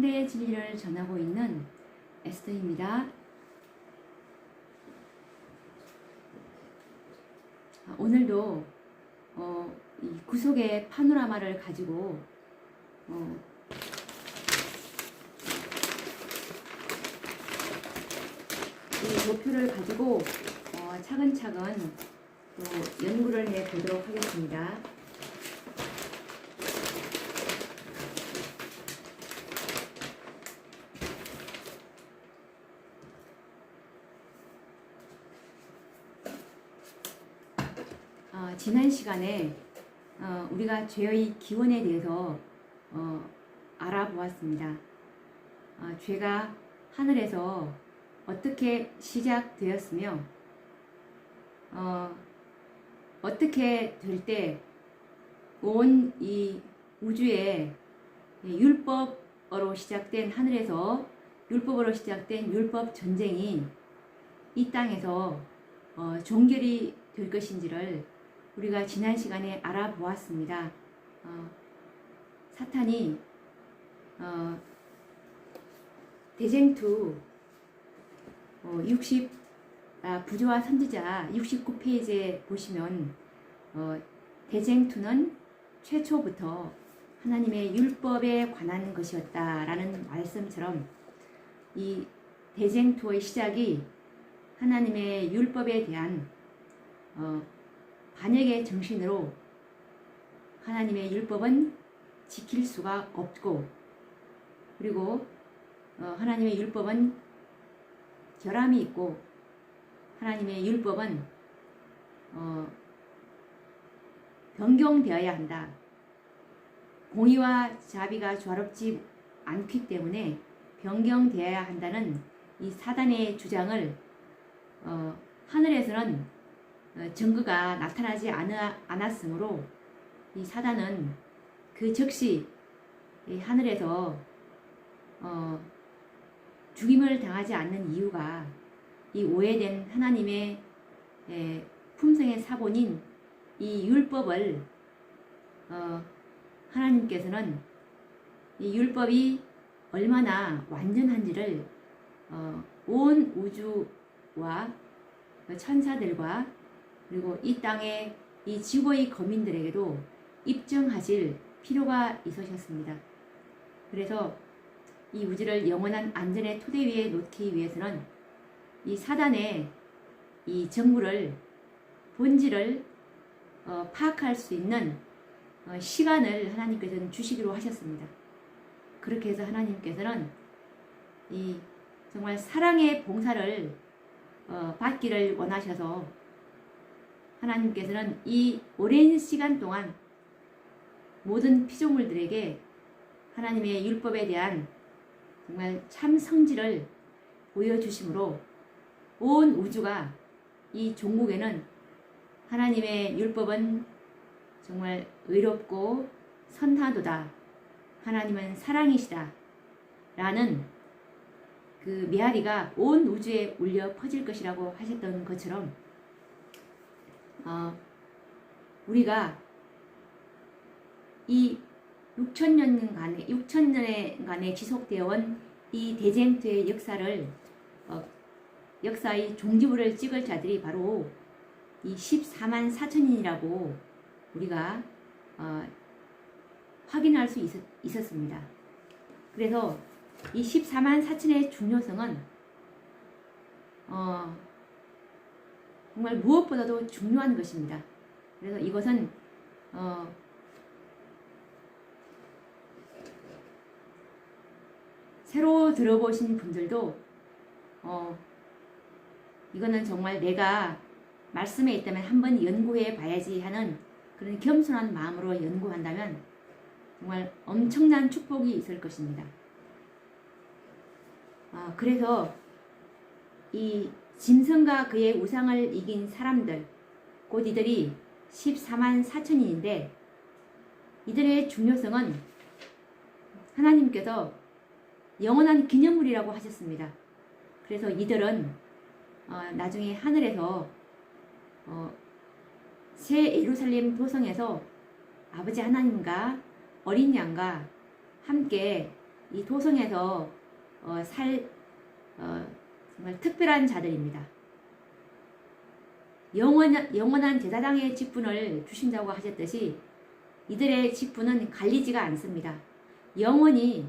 생명의 진리를 전하고 있는 에스더입니다. 오늘도 이 구속의 파노라마를 가지고 이 목표를 가지고 차근차근 또 연구를 해 보도록 하겠습니다. 지난 시간에 우리가 죄의 기원에 대해서 알아보았습니다. 죄가 하늘에서 어떻게 시작되었으며 어떻게 될 때 온 이 우주에 율법으로 시작된 하늘에서 율법으로 시작된 율법 전쟁이 이 땅에서 종결이 될 것인지를 우리가 지난 시간에 알아보았습니다. 사탄이 대쟁투 부조와 선지자 69페이지에 보시면 대쟁투는 최초부터 하나님의 율법에 관한 것이었다라는 말씀처럼 이 대쟁투의 시작이 하나님의 율법에 대한 반역의 정신으로 하나님의 율법은 지킬 수가 없고, 그리고 하나님의 율법은 결함이 있고, 하나님의 율법은 변경되어야 한다. 공의와 자비가 조화롭지 않기 때문에 변경되어야 한다는 이 사단의 주장을 하늘에서는 증거가 나타나지 않았으므로 이 사단은 그 즉시 이 하늘에서 죽임을 당하지 않는 이유가 이 오해된 하나님의 품성의 사본인 이 율법을 하나님께서는 이 율법이 얼마나 완전한지를 온 우주와 천사들과 그리고 이 땅의 이 지구의 거민들에게도 입증하실 필요가 있으셨습니다. 그래서 이 우주를 영원한 안전의 토대 위에 놓기 위해서는 이 사단의 이 정부를 본질을 파악할 수 있는 시간을 하나님께서는 주시기로 하셨습니다. 그렇게 해서 하나님께서는 이 정말 사랑의 봉사를 받기를 원하셔서 하나님께서는 이 오랜 시간 동안 모든 피조물들에게 하나님의 율법에 대한 정말 참 성질을 보여주심으로 온 우주가 이 종국에는 하나님의 율법은 정말 의롭고 선하도다, 하나님은 사랑이시다 라는 그 메아리가 온 우주에 울려 퍼질 것이라고 하셨던 것처럼 우리가 이 6천년간에 지속되어 온 이 대쟁투의 역사를 역사의 종지부를 찍을 자들이 바로 이 14만 4천인이라고 우리가 확인할 수 있었습니다. 그래서 이 14만 4천의 중요성은 정말 무엇보다도 중요한 것입니다. 그래서 이것은 새로 들어보신 분들도 이거는 정말 내가 말씀에 있다면 한번 연구해 봐야지 하는 그런 겸손한 마음으로 연구한다면 정말 엄청난 축복이 있을 것입니다. 그래서 이 짐승과 그의 우상을 이긴 사람들, 곧 이들이 14만 4천인인데 이들의 중요성은 하나님께서 영원한 기념물이라고 하셨습니다. 그래서 이들은 나중에 하늘에서 새 예루살렘 도성에서 아버지 하나님과 어린 양과 함께 이 도성에서 정말 특별한 자들입니다. 영원한 제사장의 직분을 주신다고 하셨듯이 이들의 직분은 갈리지가 않습니다. 영원히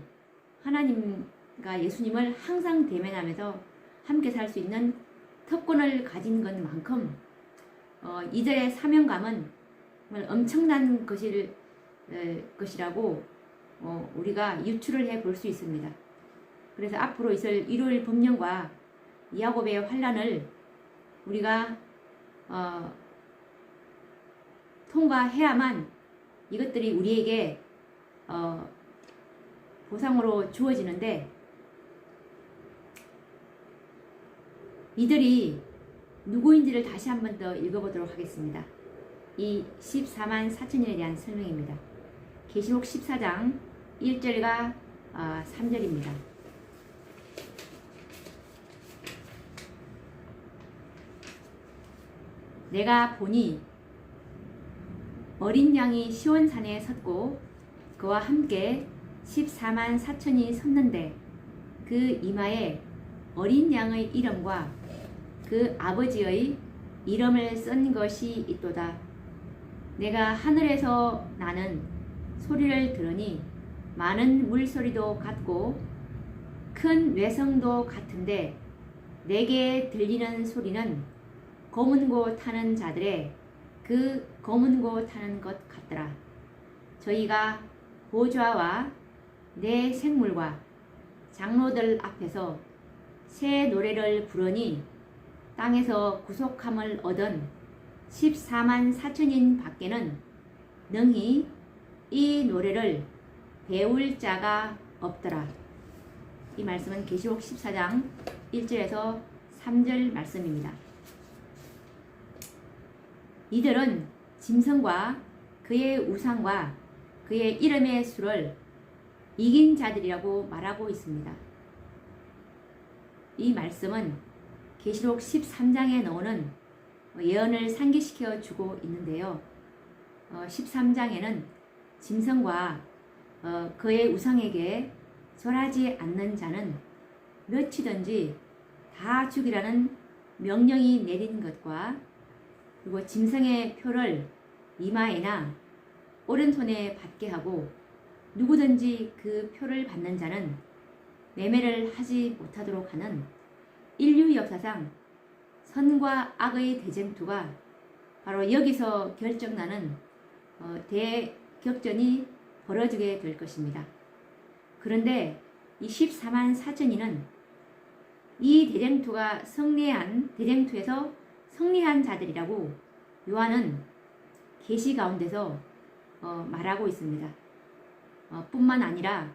하나님과 예수님을 항상 대면하면서 함께 살 수 있는 특권을 가진 것만큼 이들의 사명감은 정말 엄청난 것이라고 우리가 유추를 해 볼 수 있습니다. 그래서 앞으로 있을 일요일 법령과 야곱의 환란을 우리가 통과해야만 이것들이 우리에게 보상으로 주어지는데, 이들이 누구인지를 다시 한 번 더 읽어보도록 하겠습니다. 이 14만 4천인에 대한 설명입니다. 계시록 14장 1절과 3절입니다. 내가 보니 어린 양이 시온산에 섰고 그와 함께 14만 4천이 섰는데 그 이마에 어린 양의 이름과 그 아버지의 이름을 쓴 것이 있도다. 내가 하늘에서 나는 소리를 들으니 많은 물소리도 같고 큰 외성도 같은데 내게 들리는 소리는 검은 고 타는 자들의 그 검은 고 타는 것 같더라. 저희가 보좌와 내 생물과 장로들 앞에서 새 노래를 부르니 땅에서 구속함을 얻은 14만 4천인 밖에는 능히 이 노래를 배울 자가 없더라. 이 말씀은 계시록 14장 1절에서 3절 말씀입니다. 이들은 짐승과 그의 우상과 그의 이름의 수를 이긴 자들이라고 말하고 있습니다. 이 말씀은 계시록 13장에 나오는 예언을 상기시켜 주고 있는데요. 13장에는 짐승과 그의 우상에게 절하지 않는 자는 몇이든지 다 죽이라는 명령이 내린 것과, 그리고 짐승의 표를 이마에나 오른손에 받게 하고 누구든지 그 표를 받는 자는 매매를 하지 못하도록 하는 인류 역사상 선과 악의 대쟁투가 바로 여기서 결정나는 대격전이 벌어지게 될 것입니다. 그런데 이 14만 4천인은 이 대쟁투에서 승리한 자들이라고 요한은 계시 가운데서 말하고 있습니다. 뿐만 아니라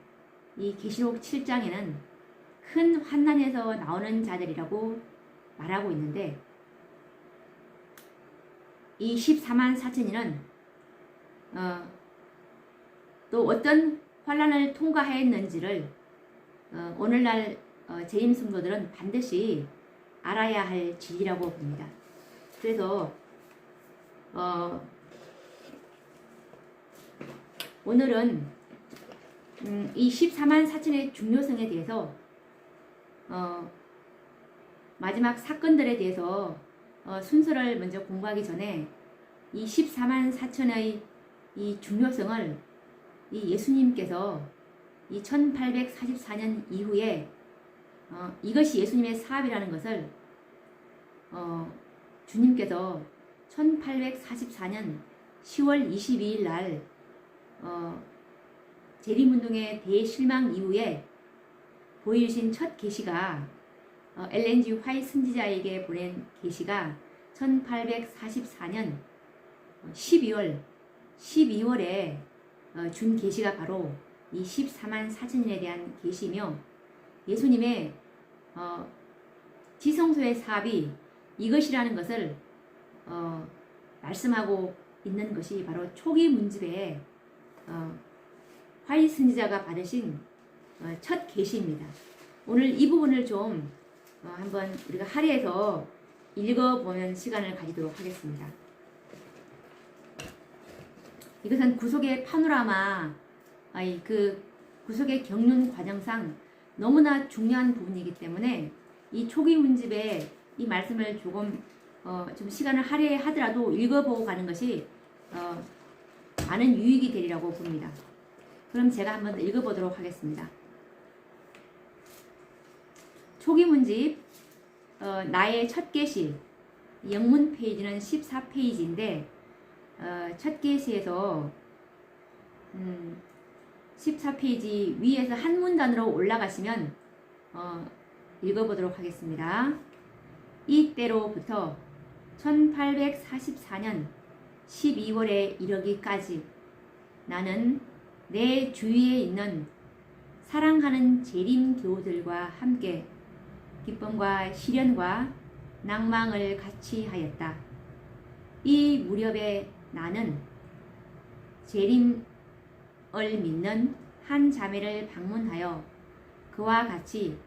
이 계시록 7장에는 큰 환난에서 나오는 자들이라고 말하고 있는데, 이 14만 4천인은 또 어떤 환난을 통과했는지를 오늘날 재임 성도들은 반드시 알아야 할 진리라고 봅니다. 그래서 오늘은 이 14만 4천의 중요성에 대해서 마지막 사건들에 대해서 순서를 먼저 공부하기 전에 이 14만 4천의 이 중요성을 이 예수님께서 이 1844년 이후에 이것이 예수님의 사업이라는 것을 주님께서 1844년 10월 22일 날 재림운동의 대실망 이후에 보여주신 첫 계시가 엘렌지 화이트 선지자에게 보낸 계시가 1844년 12월에 준 계시가 바로 이 14만 4천인에 대한 계시며, 예수님의 지성소의 사업이 이것이라는 것을 말씀하고 있는 것이 바로 초기 문집에 화이트 선지자가 받으신 첫 계시입니다. 오늘 이 부분을 좀 한번 우리가 할애해서 읽어보는 시간을 가지도록 하겠습니다. 이것은 구속의 파노라마, 그 구속의 경륜 과정상 너무나 중요한 부분이기 때문에 이 초기 문집에 이 말씀을 좀 시간을 할애하더라도 읽어보고 가는 것이 많은 유익이 되리라고 봅니다. 그럼 제가 한번 읽어보도록 하겠습니다. 초기 문집 나의 첫 계시 영문 페이지는 14페이지인데 첫 계시에서 14페이지 위에서 한 문단으로 올라가시면 읽어보도록 하겠습니다. 이때로부터 1844년 12월에 이르기까지 나는 내 주위에 있는 사랑하는 재림 교우들과 함께 기쁨과 시련과 낭망을 같이 하였다. 이 무렵에 나는 재림을 믿는 한 자매를 방문하여 그와 같이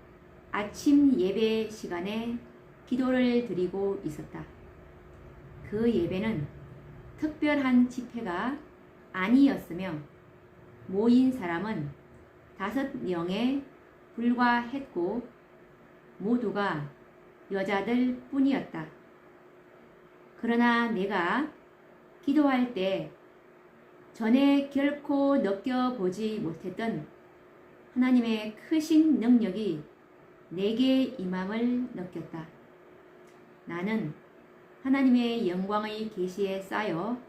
아침 예배 시간에 기도를 드리고 있었다. 그 예배는 특별한 집회가 아니었으며 모인 사람은 5명에 불과했고 모두가 여자들 뿐이었다. 그러나 내가 기도할 때 전에 결코 느껴보지 못했던 하나님의 크신 능력이 내게 임함을 느꼈다. 나는 하나님의 영광의 계시에 쌓여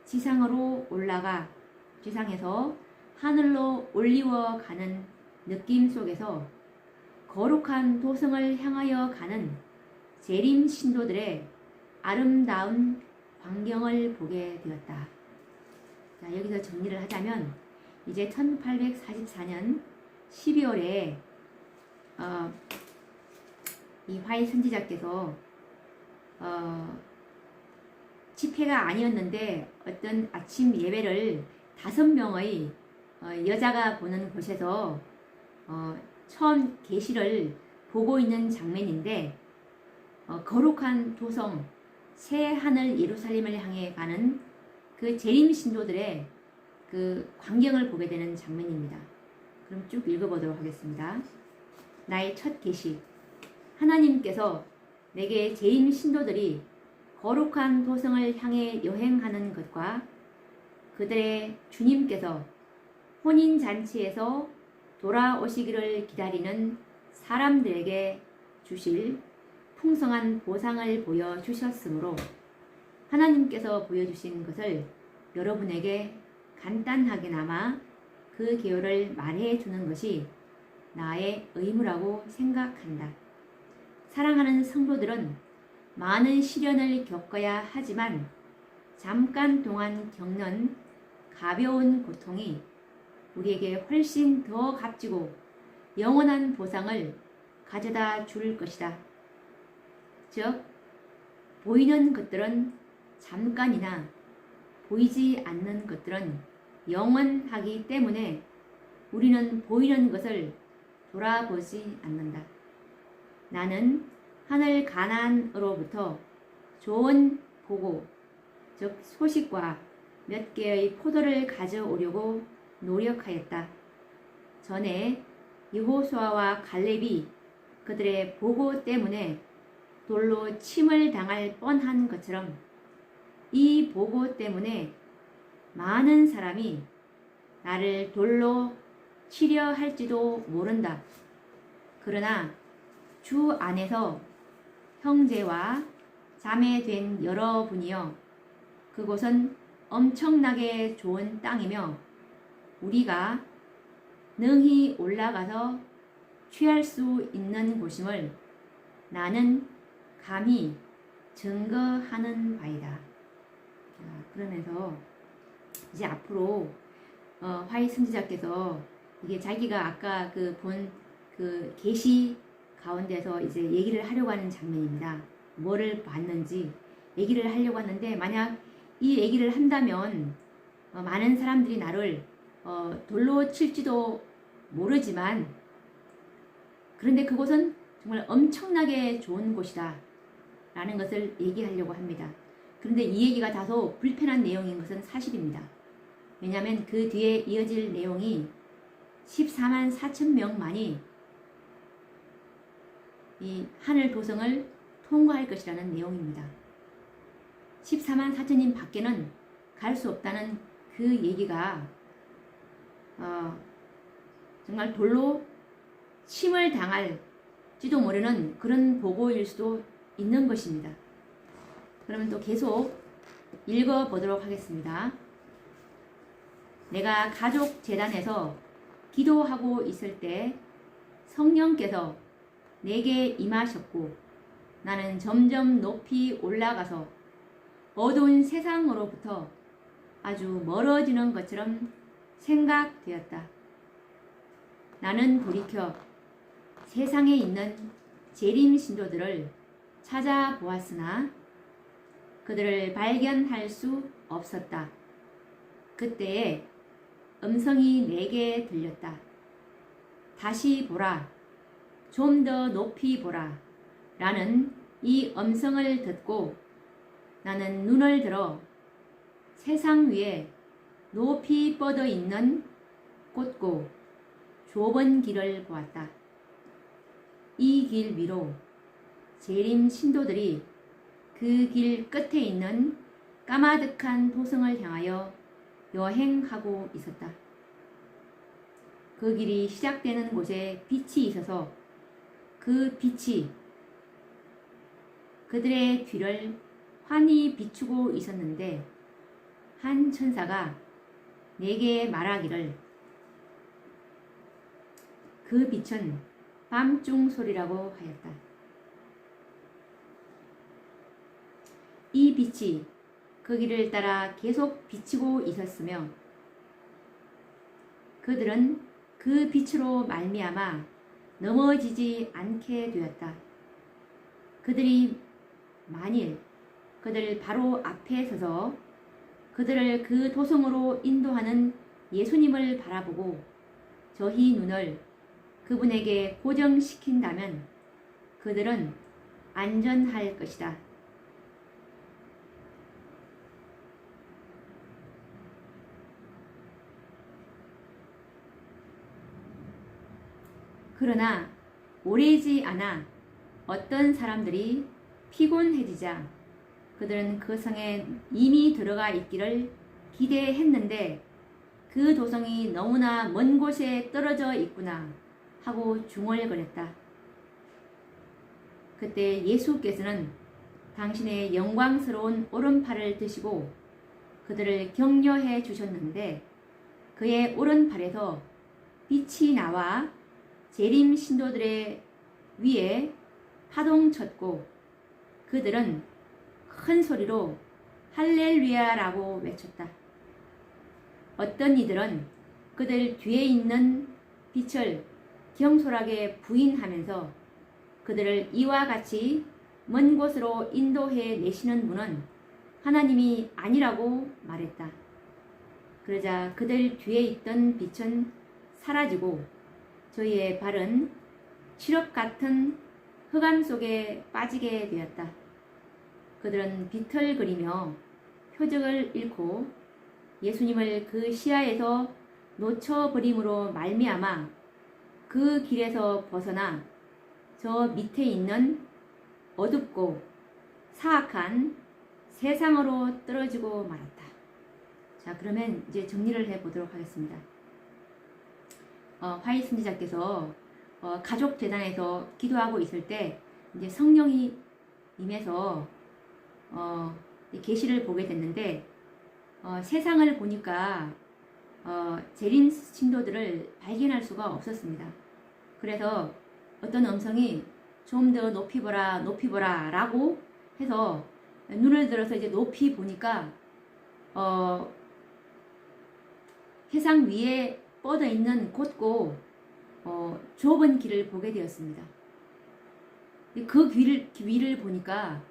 지상으로 올라가 지상에서 하늘로 올리워 가는 느낌 속에서 거룩한 도성을 향하여 가는 재림 신도들의 아름다운 광경을 보게 되었다. 자, 여기서 정리를 하자면 이제 1844년 12월에 이 화이 선지자께서 집회가 아니었는데 어떤 아침 예배를 5명의 여자가 보는 곳에서 처음 계시를 보고 있는 장면인데 거룩한 도성 새 하늘 예루살렘을 향해 가는 그 재림 신도들의 그 광경을 보게 되는 장면입니다. 그럼 쭉 읽어보도록 하겠습니다. 나의 첫 계시. 하나님께서 내게 재림 신도들이 거룩한 도성을 향해 여행하는 것과 그들의 주님께서 혼인잔치에서 돌아오시기를 기다리는 사람들에게 주실 풍성한 보상을 보여주셨으므로 하나님께서 보여주신 것을 여러분에게 간단하게나마 그 개요를 말해주는 것이 나의 의무라고 생각한다. 사랑하는 성도들은 많은 시련을 겪어야 하지만 잠깐 동안 겪는 가벼운 고통이 우리에게 훨씬 더 값지고 영원한 보상을 가져다 줄 것이다. 즉, 보이는 것들은 잠깐이나 보이지 않는 것들은 영원하기 때문에 우리는 보이는 것을 돌아보지 않는다. 나는 하늘 가나안으로부터 좋은 보고, 즉 소식과 몇 개의 포도를 가져오려고 노력하였다. 전에 여호수아와 갈렙이 그들의 보고 때문에 돌로 침을 당할 뻔한 것처럼 이 보고 때문에 많은 사람이 나를 돌로 치려 할지도 모른다. 그러나 주 안에서 형제와 자매된 여러분이여, 그곳은 엄청나게 좋은 땅이며 우리가 능히 올라가서 취할 수 있는 곳임을 나는 감히 증거하는 바이다. 그러면서 이제 앞으로 화이 선지자께서 이게 자기가 아까 본 계시 가운데서 이제 얘기를 하려고 하는 장면입니다. 뭐를 봤는지 얘기를 하려고 하는데, 만약 이 얘기를 한다면 많은 사람들이 나를 돌로 칠지도 모르지만, 그런데 그곳은 정말 엄청나게 좋은 곳이다 라는 것을 얘기하려고 합니다. 그런데 이 얘기가 다소 불편한 내용인 것은 사실입니다. 왜냐하면 그 뒤에 이어질 내용이 14만 4천 명만이 이 하늘 도성을 통과할 것이라는 내용입니다. 14만 4천인 밖에는 갈 수 없다는 그 얘기가 정말 돌로 침을 당할지도 모르는 그런 보고일 수도 있는 것입니다. 그러면 또 계속 읽어보도록 하겠습니다. 내가 가족 재단에서 기도하고 있을 때 성령께서 내게 임하셨고 나는 점점 높이 올라가서 어두운 세상으로부터 아주 멀어지는 것처럼 생각되었다. 나는 돌이켜 세상에 있는 재림 신도들을 찾아보았으나 그들을 발견할 수 없었다. 그때에 음성이 내게 들렸다. 다시 보라. 좀 더 높이 보라. 라는 이 음성을 듣고 나는 눈을 들어 세상 위에 높이 뻗어 있는 곧고 좁은 길을 보았다. 이 길 위로 재림 신도들이 그 길 끝에 있는 까마득한 도성을 향하여 여행하고 있었다. 그 길이 시작되는 곳에 빛이 있어서 그 빛이 그들의 뒤를 환히 비추고 있었는데 한 천사가 내게 말하기를 그 빛은 밤중 소리라고 하였다. 이 빛이 그 길을 따라 계속 비치고 있었으며 그들은 그 빛으로 말미암아 넘어지지 않게 되었다. 그들이 만일 그들 바로 앞에 서서 그들을 그 도성으로 인도하는 예수님을 바라보고 저희 눈을 그분에게 고정시킨다면 그들은 안전할 것이다. 그러나 오래지 않아 어떤 사람들이 피곤해지자 그들은 그 성에 이미 들어가 있기를 기대했는데 그 도성이 너무나 먼 곳에 떨어져 있구나 하고 중얼거렸다. 그때 예수께서는 당신의 영광스러운 오른팔을 드시고 그들을 격려해 주셨는데 그의 오른팔에서 빛이 나와 재림 신도들의 위에 파동쳤고 그들은 큰 소리로 할렐루야라고 외쳤다. 어떤 이들은 그들 뒤에 있는 빛을 경솔하게 부인하면서 그들을 이와 같이 먼 곳으로 인도해 내시는 분은 하나님이 아니라고 말했다. 그러자 그들 뒤에 있던 빛은 사라지고 저희의 발은 칠흑 같은 흑암 속에 빠지게 되었다. 그들은 비틀거리며 표적을 잃고 예수님을 그 시야에서 놓쳐버림으로 말미암아 그 길에서 벗어나 저 밑에 있는 어둡고 사악한 세상으로 떨어지고 말았다. 자, 그러면 이제 정리를 해보도록 하겠습니다. 화이 선지자께서 가족 재단에서 기도하고 있을 때 이제 성령이 임해서 계시를 보게 됐는데 세상을 보니까 재림 신도들을 발견할 수가 없었습니다. 그래서 어떤 음성이 좀 더 높이 보라, 높이 보라 라고 해서 눈을 들어서 이제 높이 보니까 세상 위에 뻗어 있는 곧고 좁은 길을 보게 되었습니다. 그 위를 보니까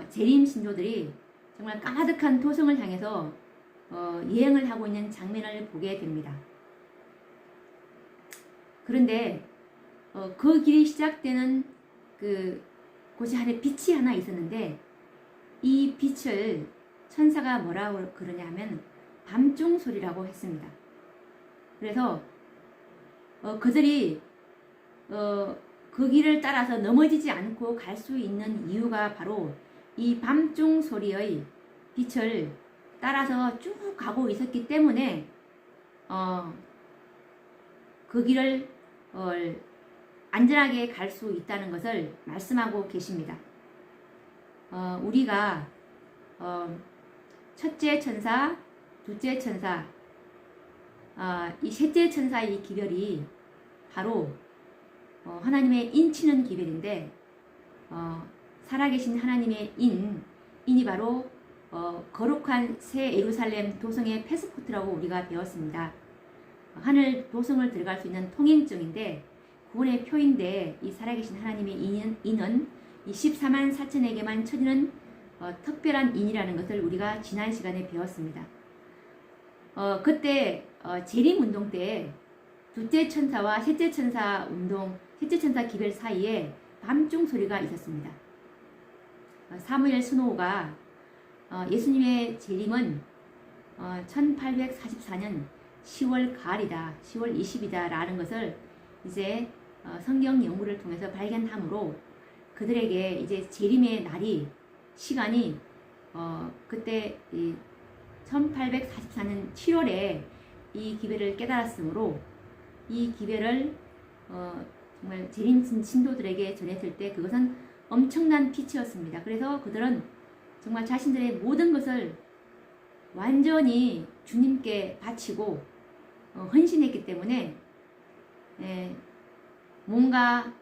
재림 신도들이 정말 까마득한 도성을 향해서 여행을 하고 있는 장면을 보게 됩니다. 그런데 그 길이 시작되는 그 곳이 안에 빛이 하나 있었는데 이 빛을 천사가 뭐라고 그러냐 하면 밤중 소리라고 했습니다. 그래서 그들이 그 길을 따라서 넘어지지 않고 갈 수 있는 이유가 바로 이 밤중 소리의 빛을 따라서 쭉 가고 있었기 때문에 그 길을 안전하게 갈 수 있다는 것을 말씀하고 계십니다. 우리가 첫째 천사, 둘째 천사, 이 셋째 천사의 기별이 바로 하나님의 인치는 기별인데 살아계신 하나님의 인이 바로 거룩한 새 예루살렘 도성의 패스포트라고 우리가 배웠습니다. 하늘 도성을 들어갈 수 있는 통행증인데 구원의 표인데 이 살아계신 하나님의 인은 이 14만 4천에게만 쳐지는 특별한 인이라는 것을 우리가 지난 시간에 배웠습니다. 그때 재림운동 때 둘째 천사와 셋째 천사 운동, 셋째 천사 기별 사이에 밤중 소리가 있었습니다. 사무엘 스노우가 예수님의 재림은 1844년 10월 가을이다, 10월 20이다 라는 것을 이제 성경 연구를 통해서 발견함으로 그들에게 이제 재림의 날이 시간이 그때 1844년 7월에 이 기별을 깨달았으므로 이 기별을 정말 재림 신도들에게 전했을 때 그것은 엄청난 빛이었습니다. 그래서 그들은 정말 자신들의 모든 것을 완전히 주님께 바치고 헌신했기 때문에 몸과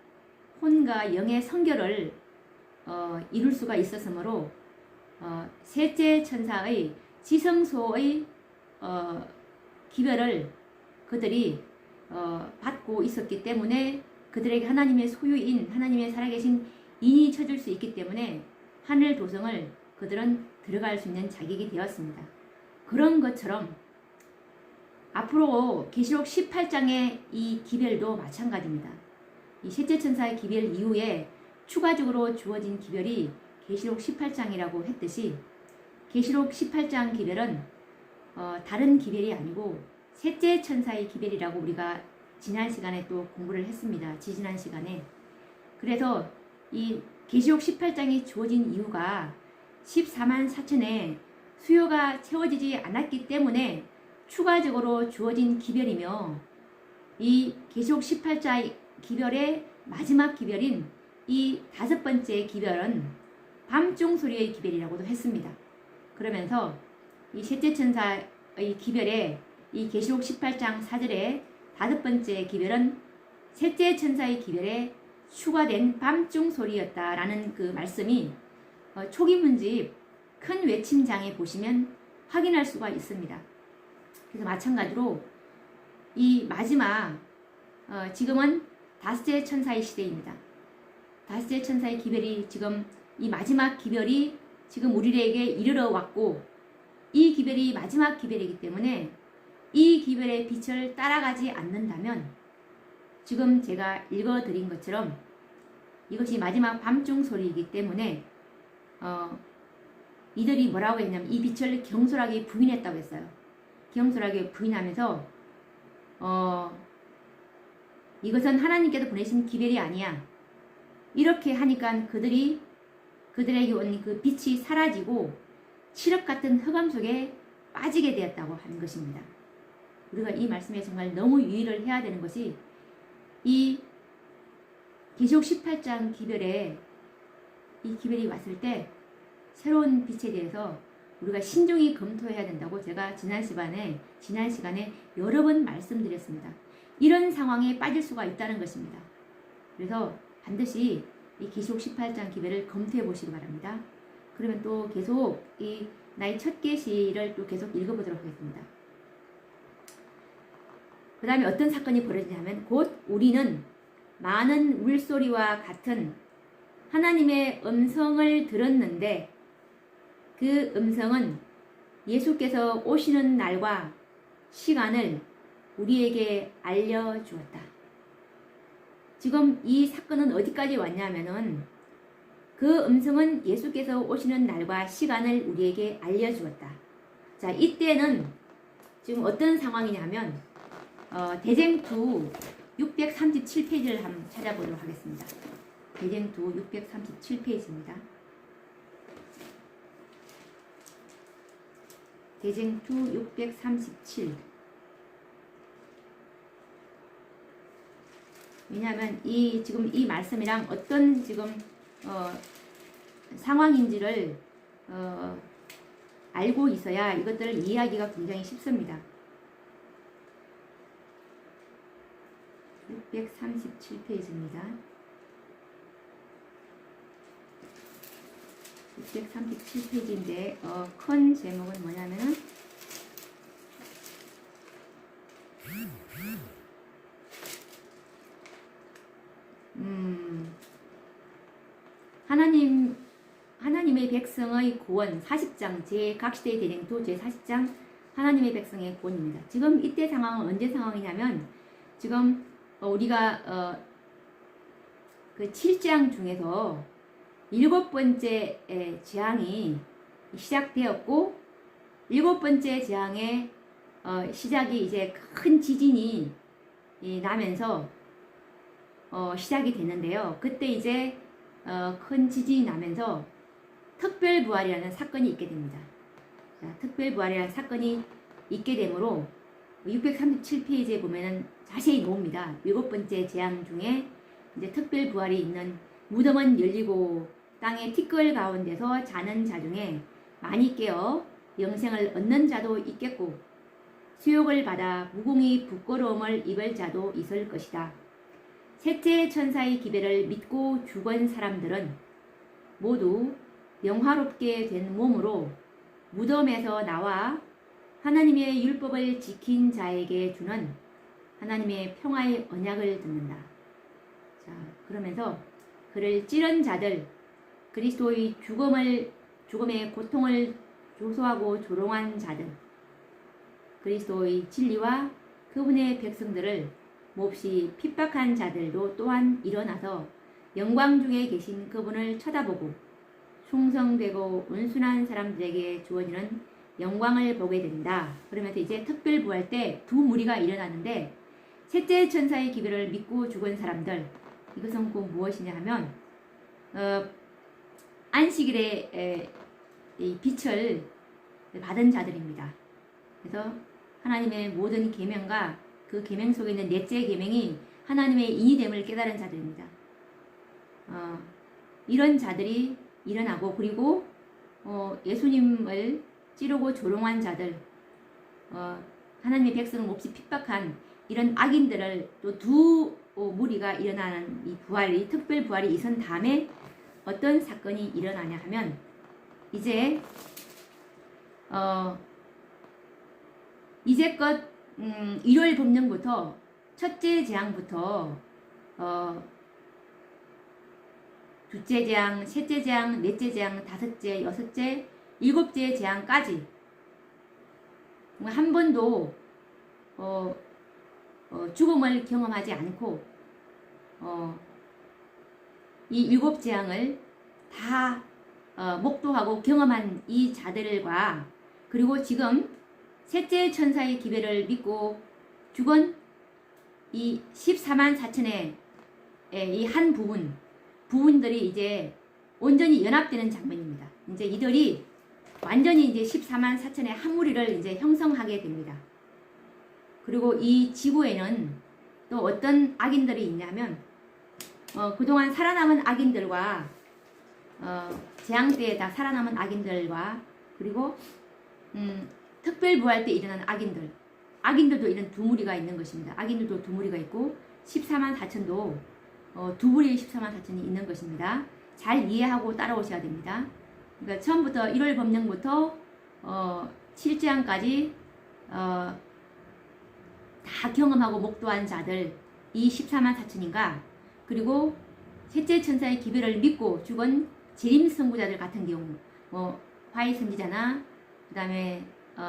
혼과 영의 성결을 이룰 수가 있었으므로 셋째 천사의 지성소의 기별을 그들이 받고 있었기 때문에 그들에게 하나님의 소유인 하나님의 살아계신 인이 쳐줄 수 있기 때문에 하늘 도성을 그들은 들어갈 수 있는 자격이 되었습니다. 그런 것처럼 앞으로 계시록 18장의 이 기별도 마찬가지입니다. 이 셋째 천사의 기별 이후에 추가적으로 주어진 기별이 계시록 18장이라고 했듯이 계시록 18장 기별은 다른 기별이 아니고 셋째 천사의 기별이라고 우리가 지난 시간에 또 공부를 했습니다. 지지난 시간에. 그래서 이 계시록 18장이 주어진 이유가 14만 4천의 수요가 채워지지 않았기 때문에 추가적으로 주어진 기별이며 이 계시록 18장 기별의 마지막 기별인 이 5번째 기별은 밤중 소리의 기별이라고도 했습니다. 그러면서 이 셋째 천사의 기별에 이 계시록 18장 4절의 5번째 기별은 셋째 천사의 기별에 추가된 밤중 소리였다라는 그 말씀이 초기문집 큰 외침장에 보시면 확인할 수가 있습니다. 그래서 마찬가지로 이 마지막 지금은 다섯째 천사의 시대입니다. 다섯째 천사의 기별이 지금 이 마지막 기별이 지금 우리에게 이르러 왔고 이 기별이 마지막 기별이기 때문에 이 기별의 빛을 따라가지 않는다면 지금 제가 읽어드린 것처럼 이것이 마지막 밤중 소리이기 때문에 이들이 뭐라고 했냐면 이 빛을 경솔하게 부인했다고 했어요. 경솔하게 부인하면서 이것은 하나님께서 보내신 기별이 아니야. 이렇게 하니까 그들에게 온 그 빛이 사라지고 칠흑 같은 흑암 속에 빠지게 되었다고 하는 것입니다. 우리가 이 말씀에 정말 너무 유의를 해야 되는 것이 이 계시록 18장 기별에 이 기별이 왔을 때 새로운 빛에 대해서 우리가 신중히 검토해야 된다고 제가 지난 시간에 여러 번 말씀드렸습니다. 이런 상황에 빠질 수가 있다는 것입니다. 그래서 반드시 이 계시록 18장 기별을 검토해 보시기 바랍니다. 그러면 또 계속 이 나의 첫 계시를 또 계속 읽어보도록 하겠습니다. 그 다음에 어떤 사건이 벌어지냐면 곧 우리는 많은 물소리와 같은 하나님의 음성을 들었는데 그 음성은 예수께서 오시는 날과 시간을 우리에게 알려주었다. 지금 이 사건은 어디까지 왔냐면은 그 음성은 예수께서 오시는 날과 시간을 우리에게 알려주었다. 자, 이때는 지금 어떤 상황이냐면 대쟁투 637페이지를 한번 찾아보도록 하겠습니다. 대쟁투 637페이지입니다. 대쟁투 637. 왜냐하면 지금 이 말씀이랑 어떤 지금 상황인지를 알고 있어야 이것들을 이해하기가 굉장히 쉽습니다. 637페이지입니다. 637페이지인데 큰 제목은 뭐냐면은 하나님의 백성의 구원 40장 제 각시대의 대쟁투 제40장 하나님의 백성의 구원입니다. 지금 이때 상황은 언제 상황이냐면 지금 우리가 그 7장 중에서 7번째 재앙이 시작되었고 7번째 재앙의 시작이 이제 큰 지진이 나면서 시작이 됐는데요. 그때 이제 큰 지진이 나면서 특별부활이라는 사건이 있게 됩니다. 자, 특별부활이라는 사건이 있게 되므로 637페이지에 보면은 자세히 나옵니다. 7번째 재앙 중에 이제 특별부활이 있는 무덤은 열리고 땅의 티끌 가운데서 자는 자 중에 많이 깨어 영생을 얻는 자도 있겠고 수욕을 받아 무궁히 부끄러움을 입을 자도 있을 것이다. 셋째 천사의 기별을 믿고 죽은 사람들은 모두 영화롭게 된 몸으로 무덤에서 나와 하나님의 율법을 지킨 자에게 주는 하나님의 평화의 언약을 듣는다. 자, 그러면서 그를 찌른 자들, 그리스도의 죽음의 고통을 조소하고 조롱한 자들, 그리스도의 진리와 그분의 백성들을 몹시 핍박한 자들도 또한 일어나서 영광 중에 계신 그분을 쳐다보고 충성되고 온순한 사람들에게 주어지는 영광을 보게 된다. 그러면서 이제 특별부활 때 두 무리가 일어나는데 셋째 천사의 기별을 믿고 죽은 사람들, 이것은 꼭 무엇이냐 하면 안식일에 이 빛을 받은 자들입니다. 그래서 하나님의 모든 계명과 그 계명 속에 있는 넷째 계명이 하나님의 인이됨을 깨달은 자들입니다. 이런 자들이 일어나고 그리고 예수님을 찌르고 조롱한 자들, 하나님의 백성을 몹시 핍박한 이런 악인들을 또 두 무리가 일어나는 이 부활이 특별 부활이 있은 다음에 어떤 사건이 일어나냐 하면 이제 이제껏 1월 법령부터 첫째 재앙부터 둘째 재앙, 셋째 재앙, 넷째 재앙, 다섯째, 여섯째, 일곱째 재앙까지 한 번도 죽음을 경험하지 않고 이 일곱 재앙을 다 목도하고 경험한 이 자들과 그리고 지금 셋째 천사의 기별을 믿고 죽은 이 14만 4천의 이 한 부분들이 이제 온전히 연합되는 장면입니다. 이제 이들이 완전히 이제 14만 4천의 한 무리를 이제 형성하게 됩니다. 그리고 이 지구에는 또 어떤 악인들이 있냐면 그동안 살아남은 악인들과 재앙 때에 다 살아남은 악인들과 그리고 특별부활 때 일어난 악인들도 이런 두 무리가 있는 것입니다. 악인들도 두 무리가 있고 14만 4천도 두 무리의 14만 4천이 있는 것입니다. 잘 이해하고 따라오셔야 됩니다. 그러니까 처음부터 1월 법령부터 7재앙까지 다 경험하고 목도한 자들 이 14만 4천인가 그리고 셋째 천사의 기별을 믿고 죽은 재림 선구자들 같은 경우 화이 선지자나 그 다음에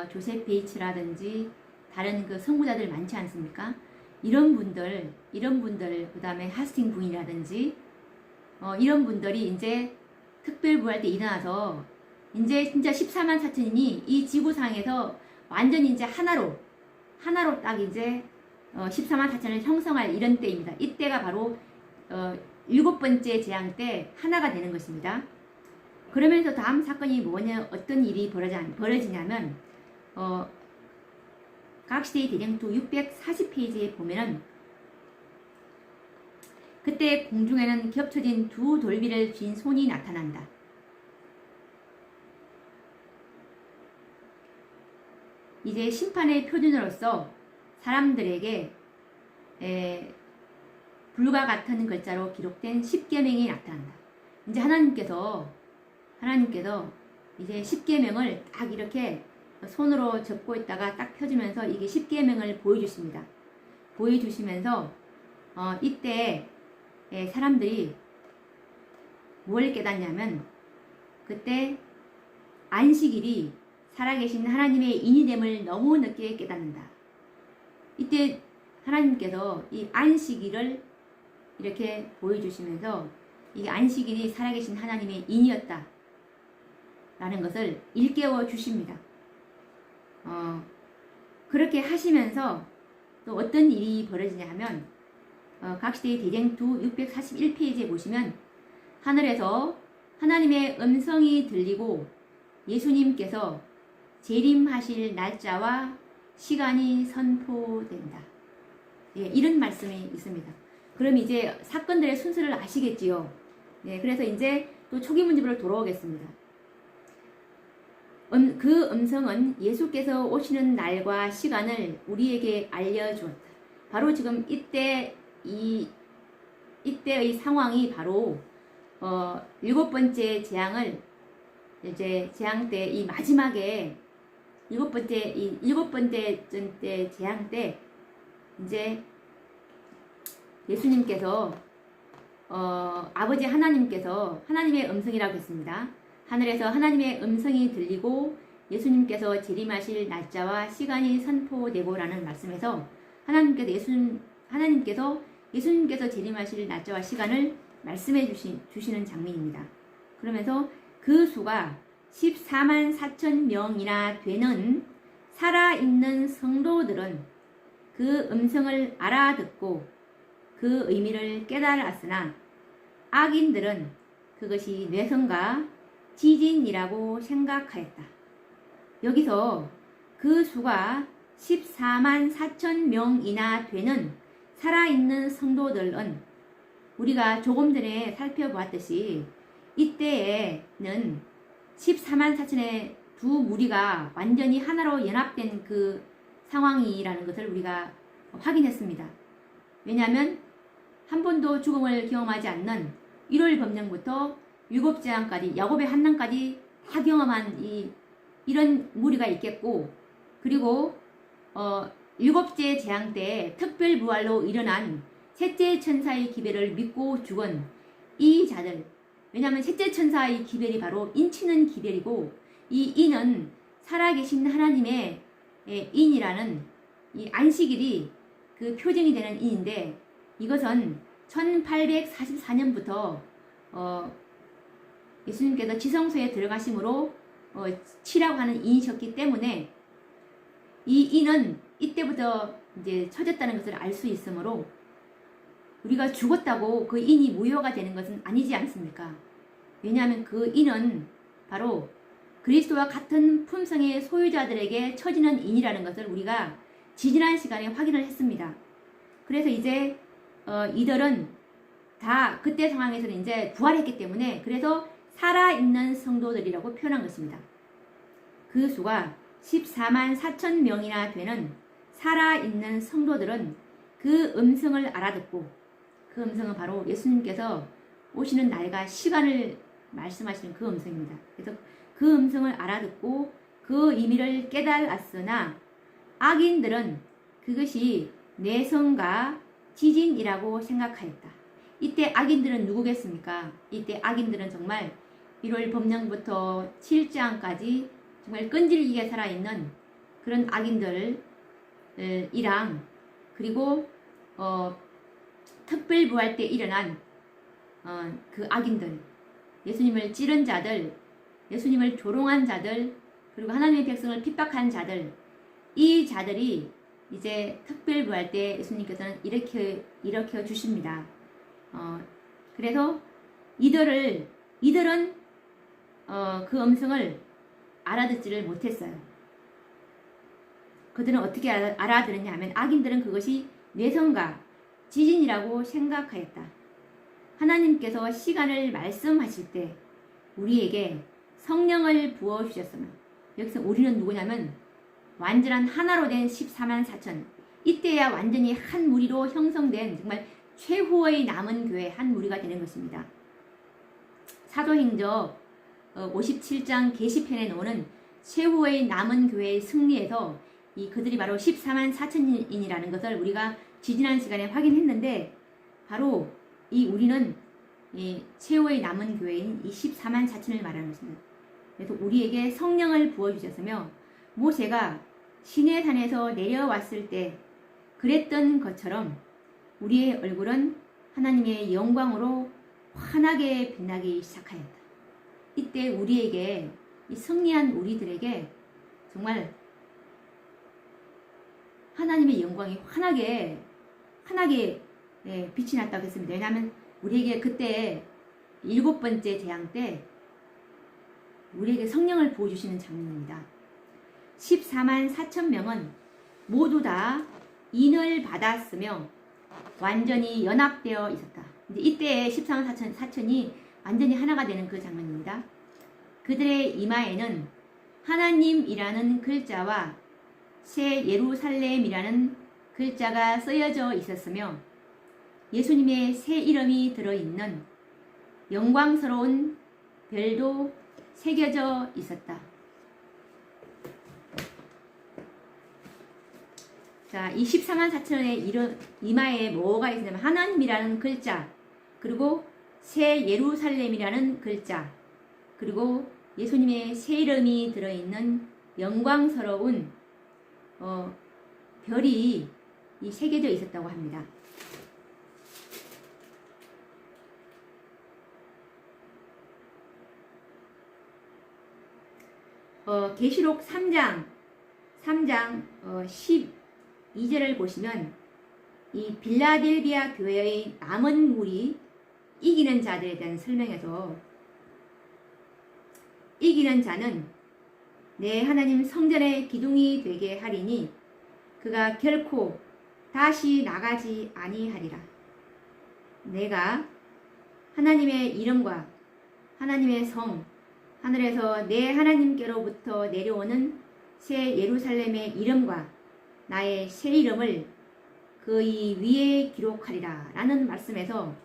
조셉 베이츠라든지 다른 그 선구자들 많지 않습니까? 이런 분들 그 다음에 하스팅 부인이라든지 이런 분들이 이제 특별부활 때 일어나서 이제 진짜 14만 4천인이 이 지구상에서 완전히 이제 하나로 딱 이제 14만 4천을 형성할 이런 때입니다. 이때가 바로 7번째 재앙 때 하나가 되는 것입니다. 그러면서 다음 사건이 뭐냐, 어떤 일이 벌어지냐면 각시대의 대쟁투 640페이지에 보면은 그때 공중에는 겹쳐진 두 돌비를 쥔 손이 나타난다. 이제 심판의 표준으로서 사람들에게 불과 같은 글자로 기록된 십계명이 나타난다. 이제 하나님께서 이제 십계명을 딱 이렇게 손으로 접고 있다가 딱 펴주면서 이게 십계명을 보여주십니다. 보여주시면서 이때 사람들이 뭘 깨닫냐면 그때 안식일이 살아계신 하나님의 인이됨을 너무 늦게 깨닫는다. 이때 하나님께서 이 안식일을 이렇게 보여주시면서 이 안식일이 살아계신 하나님의 인이었다 라는 것을 일깨워 주십니다. 그렇게 하시면서 또 어떤 일이 벌어지냐 하면 각시대의 대쟁투 641페이지에 보시면 하늘에서 하나님의 음성이 들리고 예수님께서 재림하실 날짜와 시간이 선포된다. 예, 이런 말씀이 있습니다. 그럼 이제 사건들의 순서를 아시겠지요? 네, 그래서 이제 또 초기 문집으로 돌아오겠습니다. 그 음성은 예수께서 오시는 날과 시간을 우리에게 알려주었다. 바로 지금 이때의 상황이 바로 7번째 재앙을 이제 재앙 때 이 마지막에 7번째 때 재앙 때 이제 예수님께서 아버지 하나님께서 하나님의 음성이라고 했습니다. 하늘에서 하나님의 음성이 들리고 예수님께서 재림하실 날짜와 시간이 선포되고라는 말씀에서 하나님께서 예수님께서 재림하실 날짜와 시간을 말씀해 주시는 장면입니다. 그러면서 그 수가 14만 4천 명이나 되는 살아있는 성도들은 그 음성을 알아듣고 그 의미를 깨달았으나 악인들은 그것이 뇌성과 지진이라고 생각하였다. 여기서 그 수가 14만 4천 명이나 되는 살아있는 성도들은 우리가 조금 전에 살펴보았듯이 이때에는 14만 4천의 두 무리가 완전히 하나로 연합된 그 상황이라는 것을 우리가 확인했습니다. 왜냐하면 한 번도 죽음을 경험하지 않는 1월 범령부터 율법재앙까지 야곱의 한난까지 다 경험한 이런 무리가 있겠고, 그리고 7째 재앙 때 특별 부활로 일어난 셋째 천사의 기별을 믿고 죽은 이 자들, 왜냐하면 셋째 천사의 기별이 바로 인치는 기별이고 이 인은 살아계신 하나님의 인이라는 이 안식일이 그 표징이 되는 인인데, 이것은 1844년부터 예수님께서 지성소에 들어가심으로 치라고 하는 인이셨기 때문에 이 인은 이때부터 이제 쳐졌다는 것을 알 수 있으므로 우리가 죽었다고 그 인이 무효가 되는 것은 아니지 않습니까? 왜냐하면 그 인은 바로 그리스도와 같은 품성의 소유자들에게 처지는 인이라는 것을 우리가 지지난 시간에 확인을 했습니다. 그래서 이제 이들은 다 그때 상황에서는 이제 부활했기 때문에 그래서 살아있는 성도들이라고 표현한 것입니다. 그 수가 14만 4천 명이나 되는 살아있는 성도들은 그 음성을 알아듣고, 그 음성은 바로 예수님께서 오시는 날과 시간을 말씀하시는 그 음성입니다. 그래서 그 음성을 알아듣고 그 의미를 깨달았으나 악인들은 그것이 내성과 지진이라고 생각하였다. 이때 악인들은 누구겠습니까? 이때 악인들은 정말 1월 범령부터 7장까지 정말 끈질기게 살아있는 그런 악인들이랑, 그리고 특별부활 때 일어난 그 악인들, 예수님을 찌른 자들, 예수님을 조롱한 자들, 그리고 하나님의 백성을 핍박한 자들, 이 자들이 이제 특별부활 때 예수님께서는 일으켜 주십니다. 그래서 이들은 그 음성을 알아듣지를 못했어요. 그들은 어떻게 알아들었냐 하면 악인들은 그것이 뇌성과 지진이라고 생각하였다. 하나님께서 시간을 말씀하실 때 우리에게 성령을 부어주셨으면, 여기서 우리는 누구냐면 완전한 하나로 된 14만 4천, 이때야 완전히 한 무리로 형성된 정말 최후의 남은 교회 한 무리가 되는 것입니다. 사도행적 57장 게시편에 나오는 최후의 남은 교회의 승리에서 그들이 바로 14만 4천인이라는 것을 우리가 지지난 시간에 확인했는데, 바로 우리는 최후의 남은 교회인 14만 4천을 말하는 것입니다. 그래서 우리에게 성령을 부어주셨으며, 모세가 시내산에서 내려왔을 때 그랬던 것처럼 우리의 얼굴은 하나님의 영광으로 환하게 빛나기 시작하였다. 이때 우리에게, 이 승리한 우리들에게 정말 하나님의 영광이 환하게 빛이 났다고 했습니다. 왜냐하면 우리에게 그때 7번째 재앙 때 우리에게 성령을 부어주시는 장면입니다. 14만 4천 명은 모두 다 인을 받았으며 완전히 연합되어 있었다. 이때 14만 4천이 완전히 하나가 되는 그 장면입니다. 그들의 이마에는 하나님이라는 글자와 새 예루살렘이라는 글자가 쓰여져 있었으며 예수님의 새 이름이 들어있는 영광스러운 별도 새겨져 있었다. 자, 이 14만 4천의 이마에 뭐가 있냐면 하나님이라는 글자, 그리고 새 예루살렘이라는 글자, 그리고 예수님의 새 이름이 들어있는 영광스러운 별이 새겨져 있었다고 합니다. 계시록 3장 12절을 보시면 이 빌라델비아 교회의 남은 무리 이기는 자들에 대한 설명에서, 이기는 자는 내 하나님 성전의 기둥이 되게 하리니 그가 결코 다시 나가지 아니하리라. 내가 하나님의 이름과 하나님의 성, 하늘에서 내 하나님께로부터 내려오는 새 예루살렘의 이름과 나의 새 이름을 그의 위에 기록하리라 라는 말씀에서,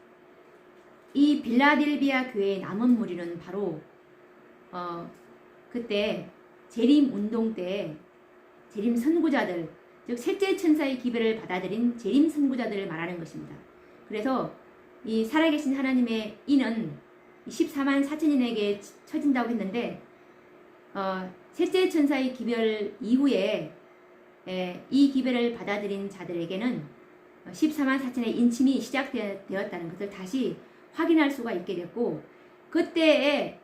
이 빌라델비아 교회의 남은 무리는 바로 그때 재림 운동 때 재림 선구자들, 즉 셋째 천사의 기별을 받아들인 재림 선구자들을 말하는 것입니다. 그래서 이 살아계신 하나님의 인은 14만 4천인에게 쳐진다고 했는데, 셋째 천사의 기별 이후에 이 기별을 받아들인 자들에게는 14만 4천의 인침이 시작되었다는 것을 다시 확인할 수가 있게 됐고, 그때에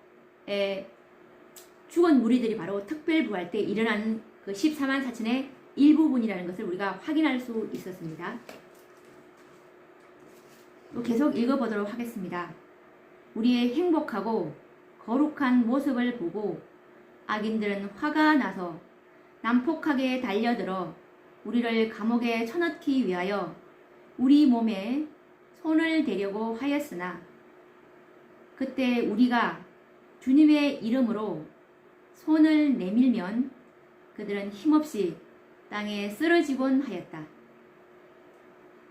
죽은 무리들이 바로 특별부활 때 일어나는 그 14만 4천의 일부분이라는 것을 우리가 확인할 수 있었습니다. 또 계속 읽어보도록 하겠습니다. 우리의 행복하고 거룩한 모습을 보고 악인들은 화가 나서 난폭하게 달려들어 우리를 감옥에 쳐넣기 위하여 우리 몸에 손을 대려고 하였으나, 그때 우리가 주님의 이름으로 손을 내밀면 그들은 힘없이 땅에 쓰러지곤 하였다.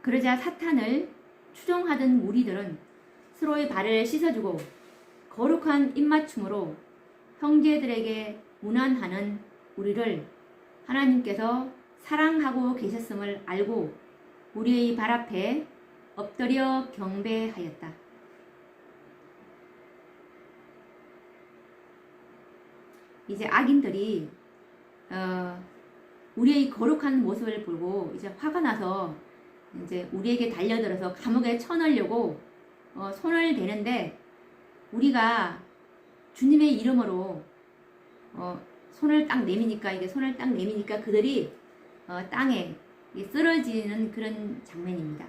그러자 사탄을 추종하던 무리들은 서로의 발을 씻어주고 거룩한 입맞춤으로 형제들에게 문안하는 우리를 하나님께서 사랑하고 계셨음을 알고 우리의 발 앞에 엎드려 경배하였다. 이제 악인들이 우리의 거룩한 모습을 보고 이제 화가 나서 이제 우리에게 달려들어서 감옥에 쳐넣으려고 손을 대는데, 우리가 주님의 이름으로 손을 딱 내미니까 그들이 땅에 쓰러지는 그런 장면입니다.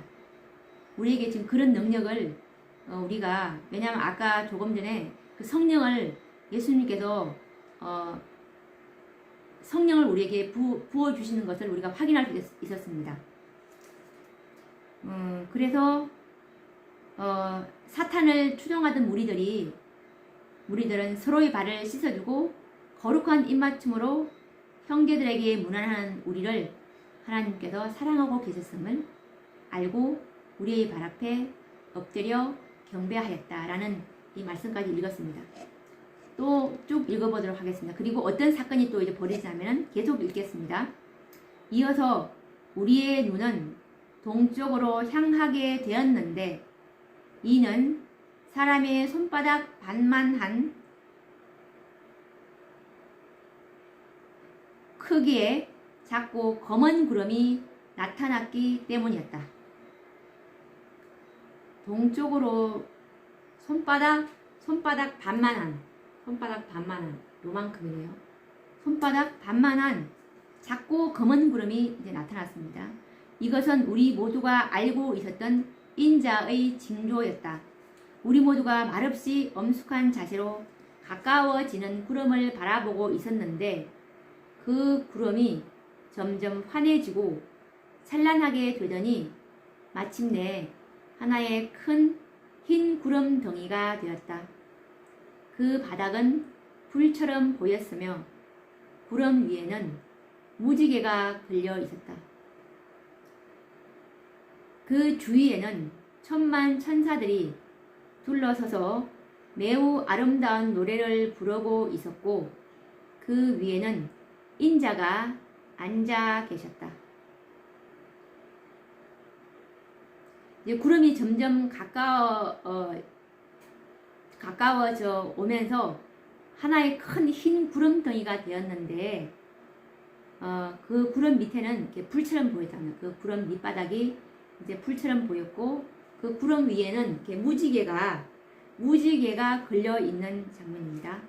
우리에게 지금 그런 능력을 우리가, 왜냐하면 아까 조금 전에 그 성령을 예수님께서 성령을 우리에게 부어주시는 것을 우리가 확인할 수 있었습니다. 그래서 사탄을 추종하던 무리들은 서로의 발을 씻어주고 거룩한 입맞춤으로 형제들에게 문안하는 우리를 하나님께서 사랑하고 계셨음을 알고 우리의 발 앞에 엎드려 경배하였다라는 이 말씀까지 읽었습니다. 또 쭉 읽어보도록 하겠습니다. 그리고 어떤 사건이 또 이제 벌어지냐면 계속 읽겠습니다. 이어서 우리의 눈은 동쪽으로 향하게 되었는데 이는 사람의 손바닥 반만한 크기의 작고 검은 구름이 나타났기 때문이었다. 동쪽으로 손바닥 반만한 요만큼이네요. 손바닥 반만한 작고 검은 구름이 이제 나타났습니다. 이것은 우리 모두가 알고 있었던 인자의 징조였다. 우리 모두가 말없이 엄숙한 자세로 가까워지는 구름을 바라보고 있었는데 그 구름이 점점 환해지고 찬란하게 되더니 마침내 하나의 큰 흰 구름 덩이가 되었다. 그 바닥은 불처럼 보였으며 구름 위에는 무지개가 걸려 있었다. 그 주위에는 천만 천사들이 둘러서서 매우 아름다운 노래를 부르고 있었고 그 위에는 인자가 앉아 계셨다. 이제 구름이 점점 가까워져 오면서 하나의 큰 흰 구름덩이가 되었는데 그 구름 밑에는 이렇게 불처럼 보였다는, 그 구름 밑바닥이 이제 불처럼 보였고 그 구름 위에는 이렇게 무지개가 걸려 있는 장면입니다.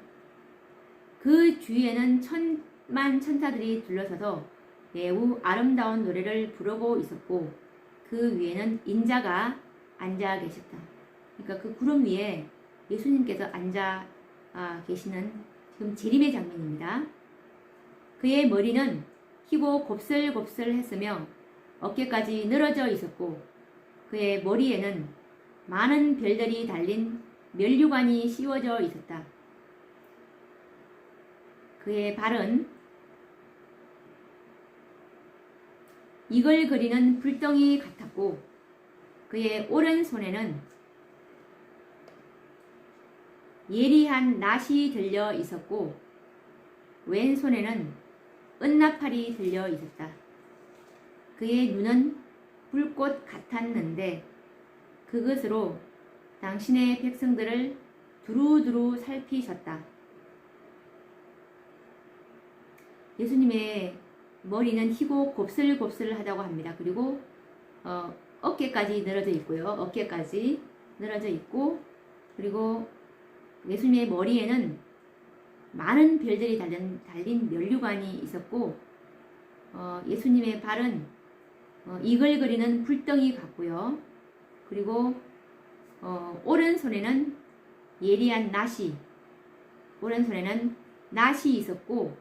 그 주위에는 천만 천사들이 둘러서서 매우 아름다운 노래를 부르고 있었고 그 위에는 인자가 앉아 계셨다. 그러니까 그 구름 위에 예수님께서 앉아 계시는 지금 재림의 장면입니다. 그의 머리는 희고 곱슬곱슬했으며 어깨까지 늘어져 있었고 그의 머리에는 많은 별들이 달린 면류관이 씌워져 있었다. 그의 발은 이글거리는 불덩이 같았고 그의 오른손에는 예리한 낫이 들려 있었고 왼손에는 은나팔이 들려 있었다. 그의 눈은 불꽃 같았는데 그것으로 당신의 백성들을 두루두루 살피셨다. 예수님의 머리는 희고 곱슬곱슬하다고 합니다. 그리고 어깨까지 늘어져 있고요. 어깨까지 늘어져 있고 그리고 예수님의 머리에는 많은 별들이 달린 면류관이 있었고 예수님의 발은 이글거리는 불덩이 같고요. 그리고 오른손에는 예리한 낫이 있었고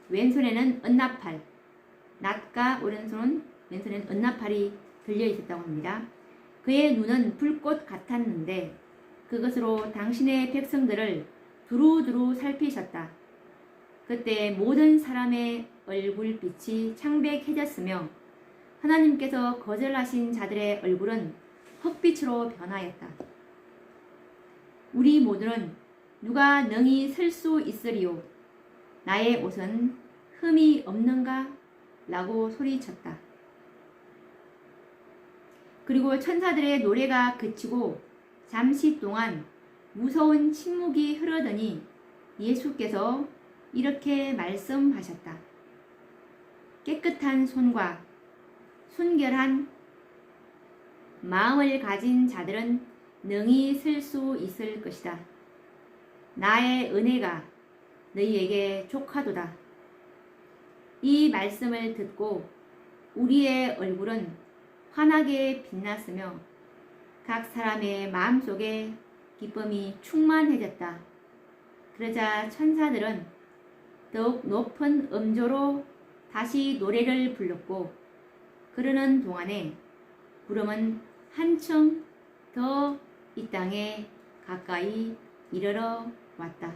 왼손에는 은나팔, 낫과 왼손에는 은나팔이 들려 있었다고 합니다. 그의 눈은 불꽃 같았는데 그것으로 당신의 백성들을 두루두루 살피셨다. 그때 모든 사람의 얼굴빛이 창백해졌으며 하나님께서 거절하신 자들의 얼굴은 흑빛으로 변하였다. 우리 모두는 누가 능히 설 수 있으리요? 나의 옷은 흠이 없는가? 라고 소리쳤다. 그리고 천사들의 노래가 그치고 잠시 동안 무서운 침묵이 흐르더니 예수께서 이렇게 말씀하셨다. 깨끗한 손과 순결한 마음을 가진 자들은 능히 설 수 있을 것이다. 나의 은혜가 너희에게 족하도다. 이 말씀을 듣고 우리의 얼굴은 환하게 빛났으며 각 사람의 마음속에 기쁨이 충만해졌다. 그러자 천사들은 더욱 높은 음조로 다시 노래를 불렀고 그러는 동안에 구름은 한층 더 이 땅에 가까이 이르러 왔다.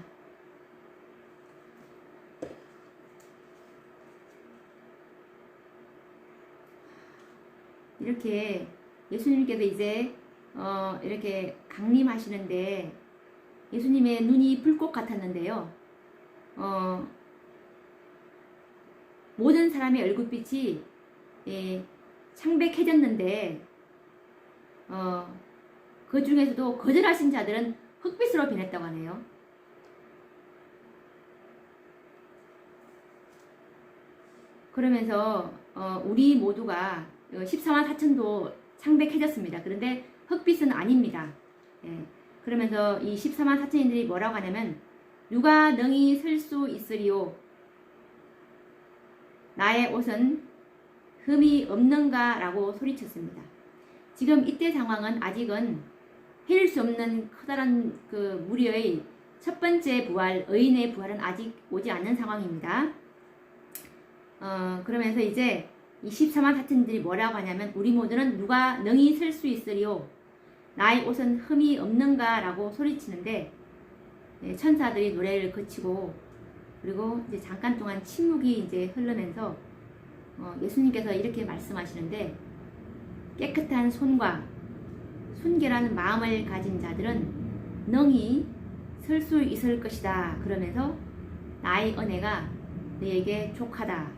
이렇게 예수님께서 이제 이렇게 강림하시는데 예수님의 눈이 불꽃 같았는데요. 모든 사람의 얼굴빛이 창백해졌는데 그 중에서도 거절하신 자들은 흑빛으로 변했다고 하네요. 그러면서 우리 모두가 14만 4천도 창백해졌습니다. 그런데 흑빛은 아닙니다. 예. 그러면서 이 14만 4천인들이 뭐라고 하냐면 누가 능히 설 수 있으리요? 나의 옷은 흠이 없는가? 라고 소리쳤습니다. 지금 이때 상황은 아직은 헤일 수 없는 커다란 그 무리의 첫 번째 부활, 의인의 부활은 아직 오지 않는 상황입니다. 그러면서 이제 이 14만 4천들이 뭐라고 하냐면 우리 모두는 누가 능히 설 수 있으리요? 나의 옷은 흠이 없는가? 라고 소리치는데 천사들이 노래를 그치고 그리고 이제 잠깐 동안 침묵이 이제 흐르면서 예수님께서 이렇게 말씀하시는데 깨끗한 손과 순결한 마음을 가진 자들은 능히 설 수 있을 것이다. 그러면서 나의 은혜가 너에게 족하다.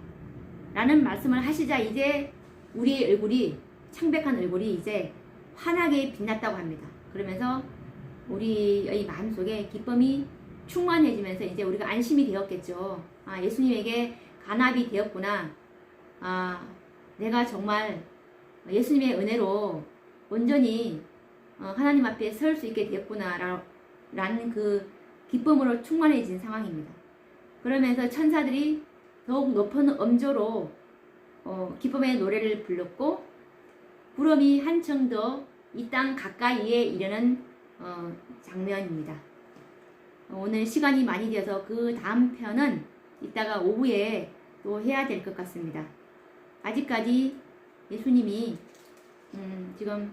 라는 말씀을 하시자 이제 우리의 얼굴이 창백한 얼굴이 이제 환하게 빛났다고 합니다. 그러면서 우리의 마음속에 기쁨이 충만해지면서 이제 우리가 안심이 되었겠죠. 아, 예수님에게 간합이 되었구나. 아, 내가 정말 예수님의 은혜로 온전히 하나님 앞에 설 수 있게 되었구나 라는 그 기쁨으로 충만해진 상황입니다. 그러면서 천사들이 더욱 높은 음조로 기쁨의 노래를 불렀고 구름이 한층 더 이 땅 가까이에 이르는 장면입니다. 오늘 시간이 많이 되어서 그 다음 편은 이따가 오후에 또 해야 될 것 같습니다. 아직까지 예수님이 지금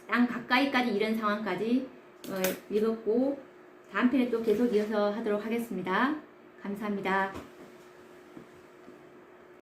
땅 가까이까지 이른 상황까지 읽었고 다음 편에 또 계속 이어서 하도록 하겠습니다. 감사합니다.